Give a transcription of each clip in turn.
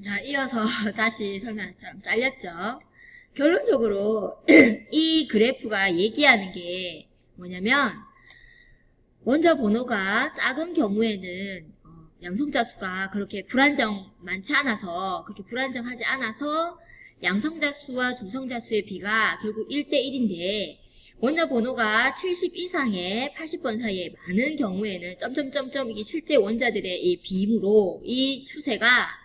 자, 이어서 다시 설명 좀 잘렸죠? 결론적으로 이 그래프가 얘기하는 게 뭐냐면 원자 번호가 작은 경우에는 양성자 수가 그렇게 많지 않아서 그렇게 불안정하지 않아서 양성자 수와 중성자 수의 비가 결국 1대1인데 원자 번호가 70 이상의 80번 사이에 많은 경우에는 점점점점 이게 실제 원자들의 이 비임으로 이 추세가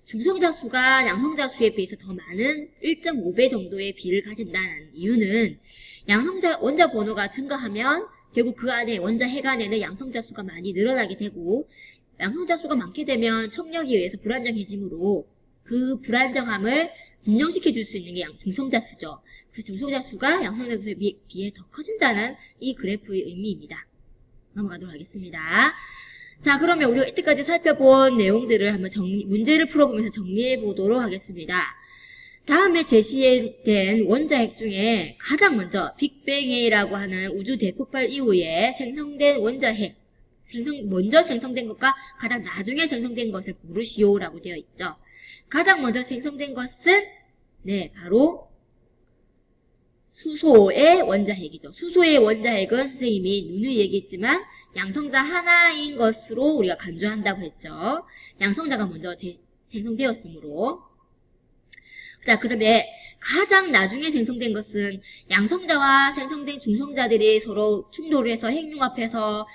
중성자 수가 양성자 수에 비해서 더 많은 1.5배 정도의 비를 가진다는 이유는 원자 번호가 증가하면 결국 그 안에 원자 핵 안에는 양성자 수가 많이 늘어나게 되고 양성자 수가 많게 되면 청력에 의해서 불안정해지므로 그 불안정함을 진정시켜 줄 수 있는 게 중성자 수죠. 그래서 중성자 수가 양성자 수에 비해 더 커진다는 이 그래프의 의미입니다. 넘어가도록 하겠습니다. 자, 그러면 우리가 이때까지 살펴본 내용들을 한번 문제를 풀어보면서 정리해 보도록 하겠습니다. 다음에 제시된 원자핵 중에 가장 먼저 빅뱅이라고 하는 우주 대폭발 이후에 생성된 원자핵, 먼저 생성된 것과 가장 나중에 생성된 것을 고르시오라고 되어 있죠. 가장 먼저 생성된 것은 바로 수소의 원자핵이죠. 수소의 원자핵은 선생님이 누누이 얘기했지만 양성자 하나인 것으로 우리가 간주한다고 했죠. 양성자가 먼저 생성되었으므로. 자, 그 다음에 가장 나중에 생성된 것은 양성자와 생성된 중성자들이 서로 충돌을 해서 핵융합해서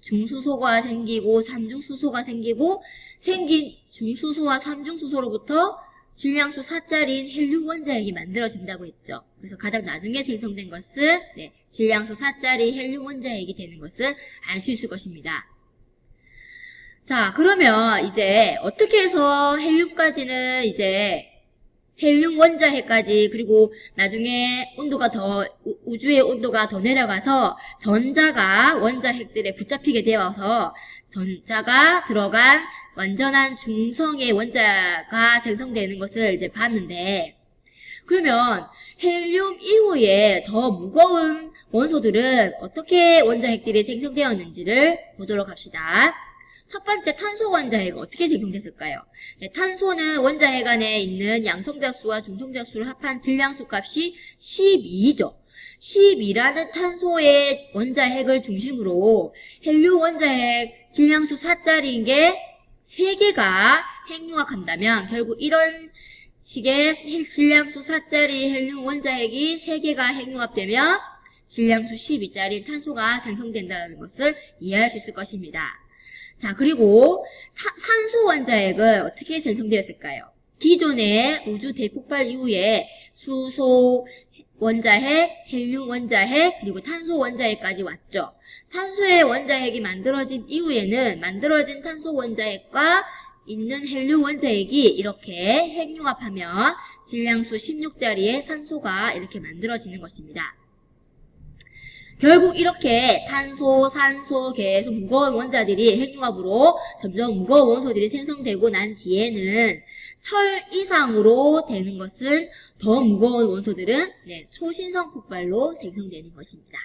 중수소가 생기고 삼중수소가 생기고 생긴 중수소와 삼중수소로부터 질량수 4짜리인 헬륨 원자핵이 만들어진다고 했죠. 그래서 가장 나중에 생성된 것은 질량수 4짜리 헬륨 원자핵이 되는 것을 알 수 있을 것입니다. 자, 그러면 이제 어떻게 해서 헬륨까지는 이제 헬륨 원자핵까지 그리고 나중에 우주의 온도가 더 내려가서 전자가 원자핵들에 붙잡히게 되어서 전자가 들어간 완전한 중성의 원자가 생성되는 것을 이제 봤는데, 그러면 헬륨 이후에 더 무거운 원소들은 어떻게 원자핵들이 생성되었는지를 보도록 합시다. 첫 번째 탄소 원자핵은 어떻게 생성됐을까요? 탄소는 원자핵 안에 있는 양성자 수와 중성자 수를 합한 질량수 값이 12죠. 12라는 탄소의 원자핵을 중심으로 헬륨 원자핵 질량수 4짜리인 게 3개가 핵융합한다면 결국 이런 식의 질량수 4짜리 헬륨 원자핵이 3개가 핵융합되면 질량수 12짜리 탄소가 생성된다는 것을 이해할 수 있을 것입니다. 자, 그리고 산소 원자핵은 어떻게 생성되었을까요? 기존의 우주 대폭발 이후에 수소 원자핵, 헬륨 원자핵, 그리고 탄소 원자핵까지 왔죠. 탄소의 원자핵이 만들어진 이후에는 만들어진 탄소 원자핵과 있는 헬륨 원자핵이 이렇게 핵융합하면 질량수 16짜리의 산소가 이렇게 만들어지는 것입니다. 결국 이렇게 탄소, 산소 계속 무거운 원자들이 핵융합으로 점점 무거운 원소들이 생성되고 난 뒤에는 철 이상으로 되는 것은 더 무거운 원소들은 초신성 폭발로 생성되는 것입니다.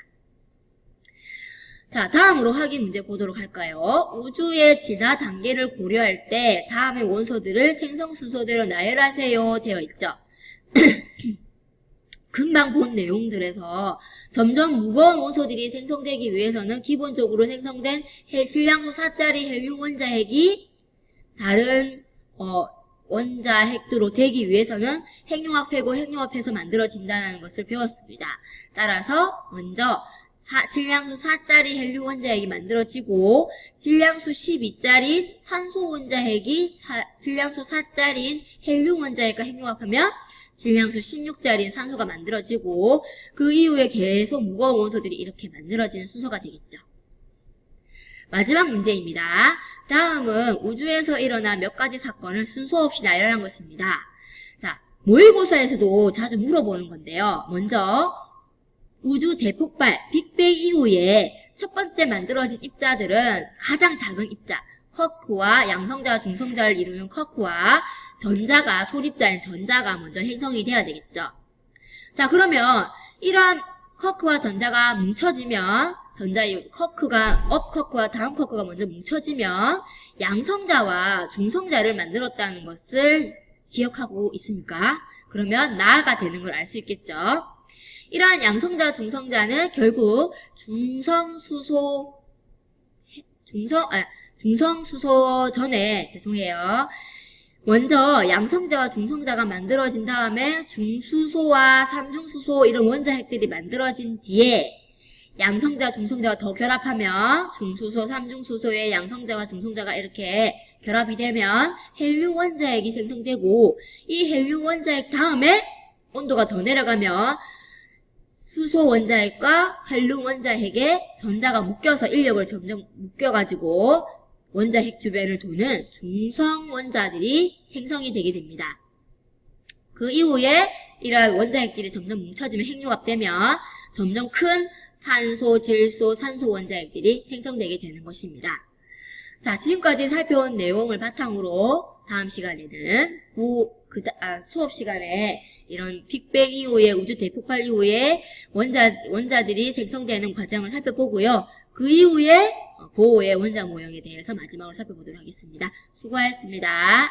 자, 다음으로 확인 문제 보도록 할까요? 우주의 진화 단계를 고려할 때 다음의 원소들을 생성수소대로 나열하세요 되어 있죠. 금방 본 내용들에서 점점 무거운 원소들이 생성되기 위해서는 기본적으로 생성된 질량수 4짜리 헬륨 원자핵이 다른 원자핵들로 되기 위해서는 핵융합하고 핵융합해서 만들어진다는 것을 배웠습니다. 따라서 먼저 질량수 4짜리 헬륨 원자핵이 만들어지고 질량수 12짜리 탄소 원자핵이 질량수 4짜리인 헬륨 원자핵과 핵융합하면 질량수 16짜리인 산소가 만들어지고 그 이후에 계속 무거운 원소들이 이렇게 만들어지는 순서가 되겠죠. 마지막 문제입니다. 다음은 우주에서 일어난 몇 가지 사건을 순서 없이 나열한 것입니다. 자, 모의고사에서도 자주 물어보는 건데요. 먼저 우주 대폭발, 빅뱅 이후에 첫 번째 만들어진 입자들은 가장 작은 입자, 쿼크와 양성자와 중성자를 이루는 쿼크와 소립자인 전자가 먼저 형성이 돼야 되겠죠. 자, 그러면 이러한 쿼크와 전자가 뭉쳐지면 전자의 쿼크가 업 쿼크와 다운 쿼크가 먼저 뭉쳐지면 양성자와 중성자를 만들었다는 것을 기억하고 있습니까? 그러면 나가 되는 걸 알 수 있겠죠. 이러한 양성자, 중성자는 결국 중성수소 전에 죄송해요. 먼저 양성자와 중성자가 만들어진 다음에 중수소와 삼중수소 이런 원자핵들이 만들어진 뒤에 양성자, 중성자가 더 결합하면 중수소, 삼중수소의 양성자와 중성자가 이렇게 결합이 되면 헬륨 원자핵이 생성되고 이 헬륨 원자핵 다음에 온도가 더 내려가면 수소 원자핵과 헬륨 원자핵에 전자가 묶여서 인력을 점점 묶여가지고 원자핵 주변을 도는 중성 원자들이 생성이 되게 됩니다. 그 이후에 이러한 원자핵들이 점점 뭉쳐지면 핵융합되면 점점 큰 탄소, 질소, 산소 원자핵들이 생성되게 되는 것입니다. 자, 지금까지 살펴온 내용을 바탕으로 다음 시간에는 수업 시간에 이런 빅뱅 이후에 우주 대폭발 이후에 원자들이 생성되는 과정을 살펴보고요. 그 이후에 보호의 원자 모형에 대해서 마지막으로 살펴보도록 하겠습니다. 수고하셨습니다.